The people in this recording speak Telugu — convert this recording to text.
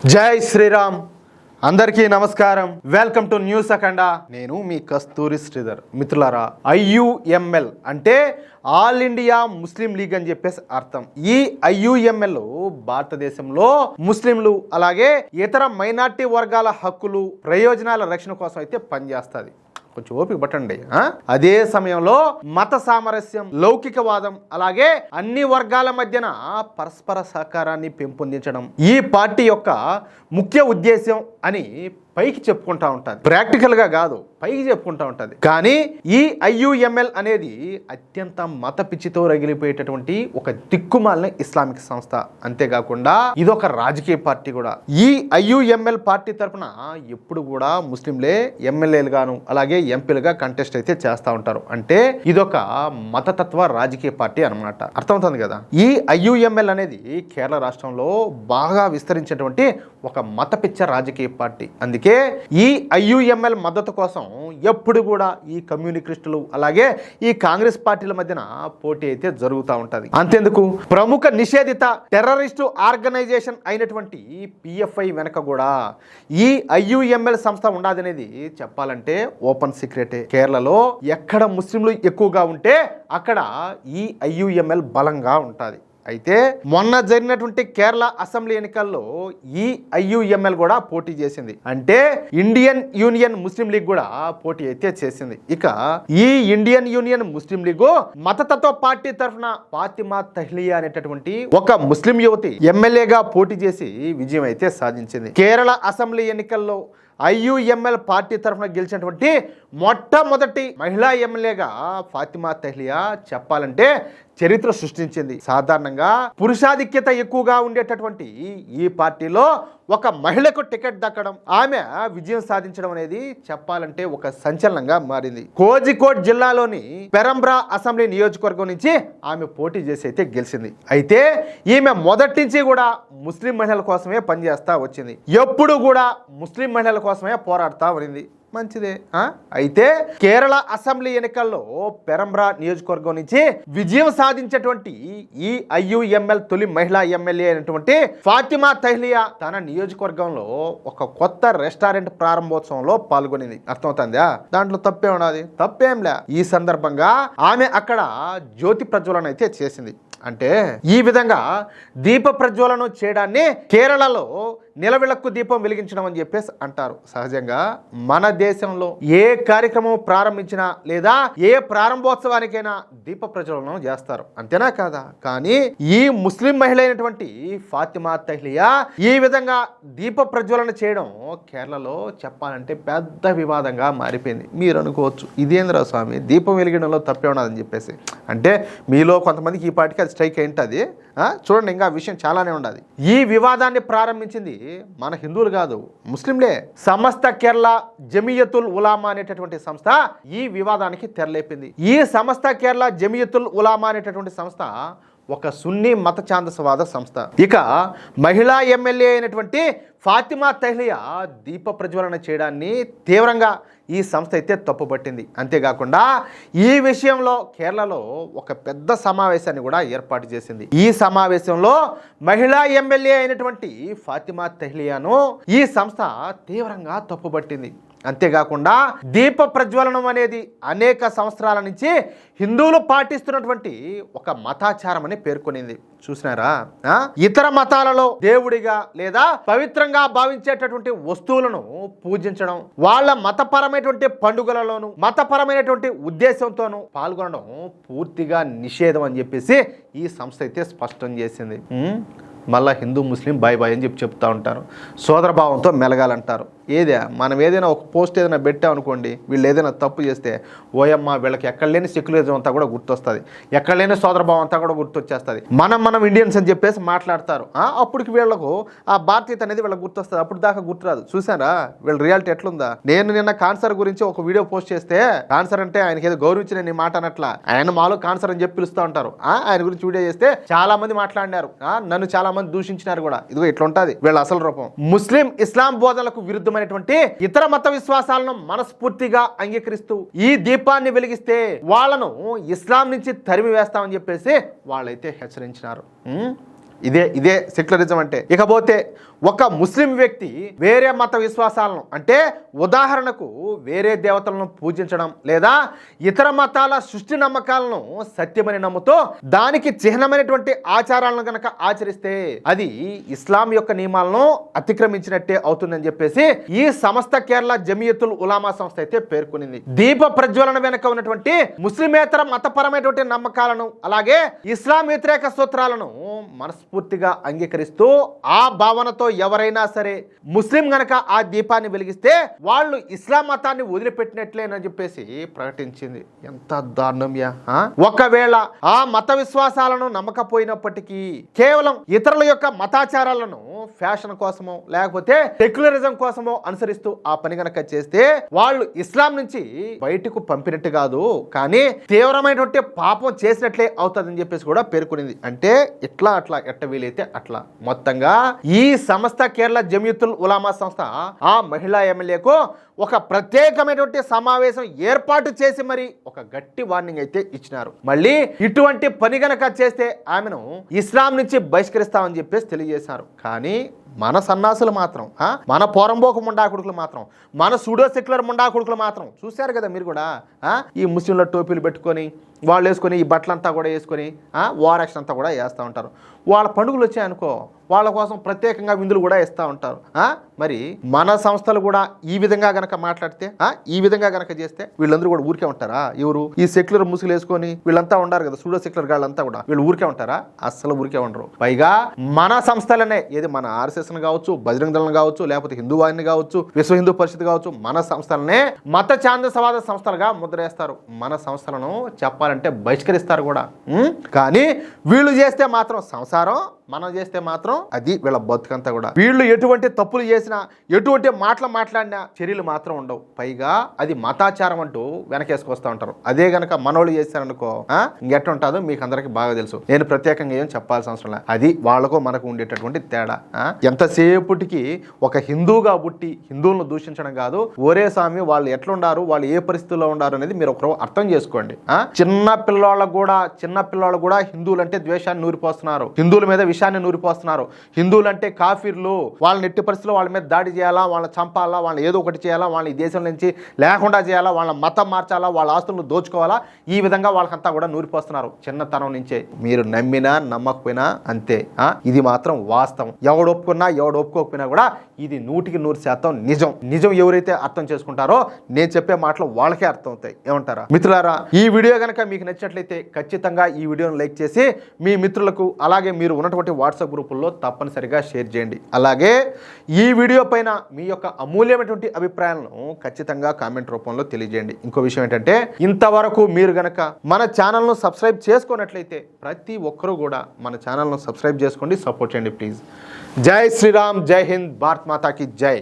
జై శ్రీరామ్. అందరికీ నమస్కారం. వెల్కమ్ టు న్యూస్ అఖండ. నేను మీ కస్తూరి శ్రీధర్. మిత్రులారా, ఐయుఎంఎల్ అంటే ఆల్ ఇండియా ముస్లిం లీగ్ అని చెప్పేసి అర్థం. ఈ ఐయుఎంఎల్ భారతదేశంలో ముస్లింలు అలాగే ఇతర మైనార్టీ వర్గాల హక్కులు ప్రయోజనాల రక్షణ కోసం అయితే పనిచేస్తుంది. కొంచెం ఓపిక పట్టండి. అదే సమయంలో మత సామరస్యం, లౌకికవాదం అలాగే అన్ని వర్గాల మధ్యన పరస్పర సహకారాన్ని పెంపొందించడం ఈ పార్టీ యొక్క ముఖ్య ఉద్దేశం అని పైకి చెప్పుకుంటా ఉంటుంది. ప్రాక్టికల్ గా కాదు, పైకి చెప్పుకుంటా ఉంటుంది. కానీ ఈ ఐయుఎంఎల్ అనేది అత్యంత మత పిచ్చితో రగిలిపోయేటటువంటి ఒక దిక్కుమాలిన ఇస్లామిక్ సంస్థ. అంతేకాకుండా ఇదొక రాజకీయ పార్టీ కూడా. ఈ ఐయుఎంఎల్ పార్టీ తరఫున ఎప్పుడు కూడా ముస్లింలే ఎమ్మెల్యేలు గాను అలాగే ఎంపీలుగా కంటెస్ట్ అయితే చేస్తూ ఉంటారు. అంటే ఇదొక మతతత్వ రాజకీయ పార్టీ అన్నమాట. అర్థమవుతుంది కదా. ఈ ఐయుఎంఎల్ అనేది కేరళ రాష్ట్రంలో బాగా విస్తరించినటువంటి ఒక మత పిచ్చ రాజకీయ పార్టీ. అందుకే ఈ ఐయుఎంఎల్ మద్దతు కోసం ఎప్పుడు కూడా ఈ కమ్యూనిస్టులు అలాగే ఈ కాంగ్రెస్ పార్టీల మధ్యన పోటీ అయితే జరుగుతూ ఉంటది. అంతేందుకు ప్రముఖ నిషేధిత టెర్రరిస్టు ఆర్గనైజేషన్ అయినటువంటి పిఎఫ్ఐ వెనక కూడా ఈ ఐయుఎంఎల్ సంస్థ ఉండదనేది చెప్పాలంటే ఓపెన్ సీక్రెటే. కేరళలో ఎక్కడ ముస్లింలు ఎక్కువగా ఉంటే అక్కడ ఈ ఐయుఎంఎల్ బలంగా ఉంటుంది. అయితే మొన్న జరిగినటువంటి కేరళ అసెంబ్లీ ఎన్నికల్లో ఈ ఐయుఎంఎల్ కూడా పోటీ చేసింది. అంటే ఇండియన్ యూనియన్ ముస్లిం లీగ్ కూడా పోటీ అయితే చేసింది. ఇక ఈ ఇండియన్ యూనియన్ ముస్లిం లీగ్ మతతత్వ పార్టీ తరఫున ఫాతిమా తహ్లియా అనేటటువంటి ఒక ముస్లిం యువతి ఎమ్మెల్యేగా పోటీ చేసి విజయం అయితే సాధించింది. కేరళ అసెంబ్లీ ఎన్నికల్లో ఐయుఎంఎల్ పార్టీ తరఫున గెలిచినటువంటి మొట్టమొదటి మహిళా ఎమ్మెల్యేగా ఫాతిమా తహ్లియా చెప్పాలంటే చరిత్ర సృష్టించింది. సాధారణంగా పురుషాధిక్యత ఎక్కువగా ఉండేటటువంటి ఈ పార్టీలో ఒక మహిళకు టికెట్ దక్కడం, ఆమె విజయం సాధించడం అనేది చెప్పాలంటే ఒక సంచలనంగా మారింది. కోజికోడ్ జిల్లాలోని పెరంబ్రా అసెంబ్లీ నియోజకవర్గం నుంచి ఆమె పోటీ చేసి అయితే గెలిచింది. అయితే ఈమె మొదటి నుంచి కూడా ముస్లిం మహిళల కోసమే పనిచేస్తా వచ్చింది. ఎప్పుడు కూడా ముస్లిం మహిళల కోసమే పోరాడుతూ ఉంది. మంచిదే. అయితే కేరళ అసెంబ్లీ ఎన్నికల్లో పెరంబ్రా నియోజకవర్గం నుంచి విజయం సాధించేటువంటి ఈ ఐయుఎంఎల్ తొలి మహిళా ఎమ్మెల్యే అయినటువంటి ఫాతిమా తహ్లియా తన నియోజకవర్గంలో ఒక కొత్త రెస్టారెంట్ ప్రారంభోత్సవంలో పాల్గొనింది. అర్థమవుతుందా? దాంట్లో తప్పే ఉన్నది, తప్పేంలే. ఈ సందర్భంగా ఆమె అక్కడ జ్యోతి ప్రజ్వలన అయితే చేసింది. అంటే ఈ విధంగా దీప ప్రజ్వలన చేయడాన్ని కేరళలో నిలవిళక్కు దీపం వెలిగించడం అని చెప్పేసి అంటారు. సహజంగా మన దేశంలో ఏ కార్యక్రమం ప్రారంభించినా లేదా ఏ ప్రారంభోత్సవానికైనా దీప ప్రజ్వలనం చేస్తారు, అంతేనా కాదా? కానీ ఈ ముస్లిం మహిళ అయినటువంటి ఫాతిమా తహ్లియా ఈ విధంగా దీప ప్రజ్వలన చేయడం కేరళలో చెప్పాలంటే పెద్ద వివాదంగా మారిపోయింది. మీరు అనుకోవచ్చు, ఇదేంద్ర స్వామి దీపం వెలిగడంలో తప్పే ఉన్నదని చెప్పేసి. అంటే మీలో కొంతమందికి ఈ పాటికి అది స్ట్రైక్ అయింటుంది. చూడండి, ఇంకా విషయం చాలానే ఉండదు. ఈ వివాదాన్ని ప్రారంభించింది మన హిందువులు కాదు, ముస్లింలే. సమస్త కేరళ జమియతుల్ ఉలామా అనేటటువంటి సంస్థ ఈ వివాదానికి తెరలేపింది. ఈ సమస్త కేరళ జమియతుల్ ఉలామా అనేటటువంటి సంస్థ ఒక సున్నీ మత ఛాందసవాద సంస్థ. ఇక మహిళా ఎమ్మెల్యే అయినటువంటి ఫాతిమా తహ్లియా దీప ప్రజ్వలన చేయడాన్ని తీవ్రంగా ఈ సంస్థ అయితే తప్పుపట్టింది. అంతేకాకుండా ఈ విషయంలో కేరళలో ఒక పెద్ద సమావేశాన్ని కూడా ఏర్పాటు చేసింది. ఈ సమావేశంలో మహిళా ఎమ్మెల్యే అయినటువంటి ఫాతిమా తహ్లియాను ఈ సంస్థ తీవ్రంగా తప్పుపట్టింది. అంతేకాకుండా దీప ప్రజ్వలనం అనేది అనేక సంవత్సరాల నుంచి హిందువులు పాటిస్తున్నటువంటి ఒక మతాచారం అని పేర్కొనింది. చూసినారా? ఇతర మతాలలో దేవుడిగా లేదా పవిత్రంగా భావించేటటువంటి వస్తువులను పూజించడం, వాళ్ళ మతపరమైనటువంటి పండుగలలోను మతపరమైనటువంటి ఉద్దేశంతోనూ పాల్గొనడం పూర్తిగా నిషేధం అని చెప్పేసి ఈ సంస్థ అయితే స్పష్టం చేసింది. మళ్ళీ హిందూ ముస్లిం బాయ్ బాయ్ అని చెప్తూ ఉంటారు. సోదరభావంతో మెలగాలంటారు. మనం ఏదైనా ఒక పోస్ట్ ఏదైనా పెట్టామనుకోండి, వీళ్ళు ఏదైనా తప్పు చేస్తే ఓయమ్మ వీళ్ళకి ఎక్కడ లేని సెక్యులరిజం అంతా కూడా గుర్తొస్తుంది, ఎక్కడ లేని సోదరభావం అంతా కూడా గుర్తొచ్చేస్తుంది. మనం ఇండియన్స్ అని చెప్పేసి మాట్లాడతారు. అప్పటికి వీళ్ళకు ఆ భారతీయత అనేది వీళ్ళకి గుర్తొస్తుంది. అప్పుడు దాకా గుర్తురాదు. చూసారా వీళ్ళ రియాలిటీ ఎట్లుందా? నేను నిన్న కాన్సర్ గురించి ఒక వీడియో పోస్ట్ చేస్తే, కాన్సర్ అంటే ఆయనకి ఏదో గౌరవించి నేను మాట అనట్లా, ఆయన మాలో కాన్సర్ అని చెప్పి పిలుస్తూ ఉంటారు. ఆయన గురించి వీడియో చేస్తే చాలా మంది మాట్లాడినారు, నన్ను చాలా మంది దూషించినారు కూడా. ఇదిగో ఇట్లుంటది వీళ్ళ అసలు రూపం. ముస్లిం ఇస్లాం బోధనలకు విరుద్ధమైన ఇతర మత విశ్వాసాలను మనస్ఫూర్తిగా అంగీకరిస్తూ ఈ దీపాన్ని వెలిగిస్తే వాళ్ళను ఇస్లాం నుంచి తరిమి వేస్తామని చెప్పేసి వాళ్ళైతే హెచ్చరించినారు. ఇదే సెక్యులరిజం అంటే. ఇకపోతే ఒక ముస్లిం వ్యక్తి వేరే మత విశ్వాసాలను, అంటే ఉదాహరణకు వేరే దేవతలను పూజించడం లేదా ఇతర మతాల సృష్టి నమ్మకాలను సత్యమని నమ్ముతూ దానికి చిహ్నమైనటువంటి ఆచారాలను గనక ఆచరిస్తే అది ఇస్లాం యొక్క నియమాలను అతిక్రమించినట్టే అవుతుందని చెప్పేసి ఈ సంస్థ కేరళ జమియతుల్ ఉలామా సంస్థ అయితే పేర్కొనింది. దీప ప్రజ్వలన వెనుక ఉన్నటువంటి ముస్లిమేతర మతపరమైనటువంటి నమ్మకాలను అలాగే ఇస్లాం వ్యతిరేక సూత్రాలను మనస్ఫూర్తిగా అంగీకరిస్తూ ఆ భావనతో ఎవరైనా సరే ముస్లిం గనక ఆ దీపాన్ని వెలిగిస్తే వాళ్ళు ఇస్లాం మతాన్ని వదిలిపెట్టినట్లేనని చెప్పేసి ప్రకటించింది. ఎంత దారుణంయా. ఒకవేళ ఆ మత విశ్వాసాలను నమ్మకపోయినప్పటికీ కేవలం ఇతరుల యొక్క మతాచారాలను ఫ్యాషన్ కోసమో లేకపోతే సెక్యులరిజం కోసమో అనుసరిస్తూ ఆ పని గనక చేస్తే వాళ్ళు ఇస్లాం నుంచి బయటకు పంపినట్టు కాదు, కానీ తీవ్రమైనటువంటి పాపం చేసినట్లే అవుతుందని చెప్పేసి కూడా పేర్కొనింది. అంటే ఇట్లా ఎట్ట వీలైతే అట్లా మొత్తంగా ఈ సంస్థ కేరళ జమియతుల్ ఉలామా సంస్థ ఆ మహిళా ఎమ్మెల్యేకు ఒక ప్రత్యేకమైనటువంటి సమావేశం ఏర్పాటు చేసి మరి ఒక గట్టి వార్నింగ్ అయితే ఇచ్చినారు. మళ్ళీ ఇటువంటి పని గనక చేస్తే ఆమెను ఇస్లాం నుంచి బహిష్కరిస్తామని చెప్పేసి తెలియజేశారు. కానీ మన సన్నాసులు మాత్రం, మన పోరంబోకు ముండాకుడుకులు మాత్రం, మన సూడో సెక్యులర్ ముండాకుడుకులు మాత్రం చూశారు కదా మీరు కూడా, ఈ ముస్లింల టోపీలు పెట్టుకొని వాళ్ళు వేసుకొని ఈ బట్టలంతా కూడా వేసుకొని వార్ యాక్షన్ అంతా కూడా వేస్తూ ఉంటారు. వాళ్ళ పండుగలు వచ్చాయనుకో వాళ్ళ కోసం ప్రత్యేకంగా విందులు కూడా ఇస్తూ ఉంటారు. మరి మన సంస్థలు కూడా ఈ విధంగా గనక మాట్లాడితే, ఈ విధంగా గనక చేస్తే వీళ్ళందరూ కూడా ఊరికే ఉంటారా? ఎవరు ఈ సెక్యులర్ ముసుగులు వేసుకొని వీళ్ళంతా ఉన్నారు కదా సూడో సెక్యులర్ గాళ్ళంతా కూడా, వీళ్ళు ఊరికే ఉంటారా? అస్సలు ఊరికే ఉండరు. పైగా మన సంస్థలనే, ఏది మన ఆర్ఎస్ఎస్ కావచ్చు, బజరంగ దళం కావచ్చు, లేకపోతే హిందూ వాహిని కావచ్చు, విశ్వ హిందూ పరిషత్ కావచ్చు, మన సంస్థలనే మత ఛాందసవాద సంస్థలుగా ముద్రేస్తారు. మన సంస్థలను చెప్పాలంటే బహిష్కరిస్తారు కూడా. కానీ వీళ్ళు చేస్తే మాత్రం సంసారం, మనం చేస్తే మాత్రం అది వీళ్ళ బతుకంతా కూడా. వీళ్ళు ఎటువంటి తప్పులు చేసినా, ఎటువంటి మాటలు మాట్లాడినా చర్యలు మాత్రం ఉండవు. పైగా అది మతాచారం అంటూ వెనకేసుకొస్తూ ఉంటారు. అదే గనక మనోళ్ళు చేశారనుకో ఇంకెట్ట ఉంటుందో మీకు అందరికీ బాగా తెలుసు. నేను ప్రత్యేకంగా ఏం చెప్పాల్సిన అవసరం లేదు. అది వాళ్ళకు మనకు ఉండేటటువంటి తేడా. ఎంతసేపటికి ఒక హిందూగా పుట్టి హిందువులను దూషించడం కాదు. ఒరే స్వామి వాళ్ళు ఎట్లుండారు, వాళ్ళు ఏ పరిస్థితుల్లో ఉండారు అనేది మీరు ఒకరు అర్థం చేసుకోండి. చిన్న పిల్లవాళ్ళు కూడా హిందువులంటే ద్వేషాన్ని నూరిపోస్తున్నారు, హిందువుల మీద విషయాన్ని నూరిపోస్తున్నారు. హిందువులంటే కాఫీర్లు, వాళ్ళని ఎట్టి పరిస్థితుల్లో వాళ్ళ మీద దాడి చేయాలా, వాళ్ళని చంపాలా, వాళ్ళని ఏదో ఒకటి చేయాలా, వాళ్ళని ఈ దేశం నుంచి లేకుండా చేయాలా, వాళ్ళ మతం మార్చాలా, వాళ్ళ ఆస్తులను దోచుకోవాలా, ఈ విధంగా వాళ్ళకంతా కూడా నూరిపోస్తున్నారు చిన్నతనం నుంచే. మీరు నమ్మినా నమ్మకపోయినా అంతే. ఇది మాత్రం వాస్తవం. ఎవడు ఒప్పుకున్నా ఎవడు ఒప్పుకోకపోయినా కూడా ఇది 100% నిజం. ఎవరైతే అర్థం చేసుకుంటారో నేను చెప్పే మాటలు వాళ్ళకే అర్థం అవుతాయి. ఏమంటారా మిత్రులారా? ఈ వీడియో కనుక మీకు నచ్చినట్లయితే ఖచ్చితంగా ఈ వీడియోను లైక్ చేసి మీ మిత్రులకు అలాగే మీరు ఉన్నటువంటి వాట్సాప్ గ్రూపుల్లో తప్పనిసరిగా షేర్ చేయండి. అలాగే ఈ వీడియో పైన మీ యొక్క అమూల్యమైనటువంటి అభిప్రాయాలను ఖచ్చితంగా కామెంట్ రూపంలో తెలియజేయండి. ఇంకో విషయం ఏంటంటే ఇంతవరకు మీరు గనక మన ఛానల్ను సబ్స్క్రైబ్ చేసుకున్నట్లయితే ప్రతి ఒక్కరూ కూడా మన ఛానల్ను సబ్స్క్రైబ్ చేసుకోండి, సపోర్ట్ చేయండి ప్లీజ్. జై శ్రీరామ్, జై హింద్, భారత్ మాతాకి జై.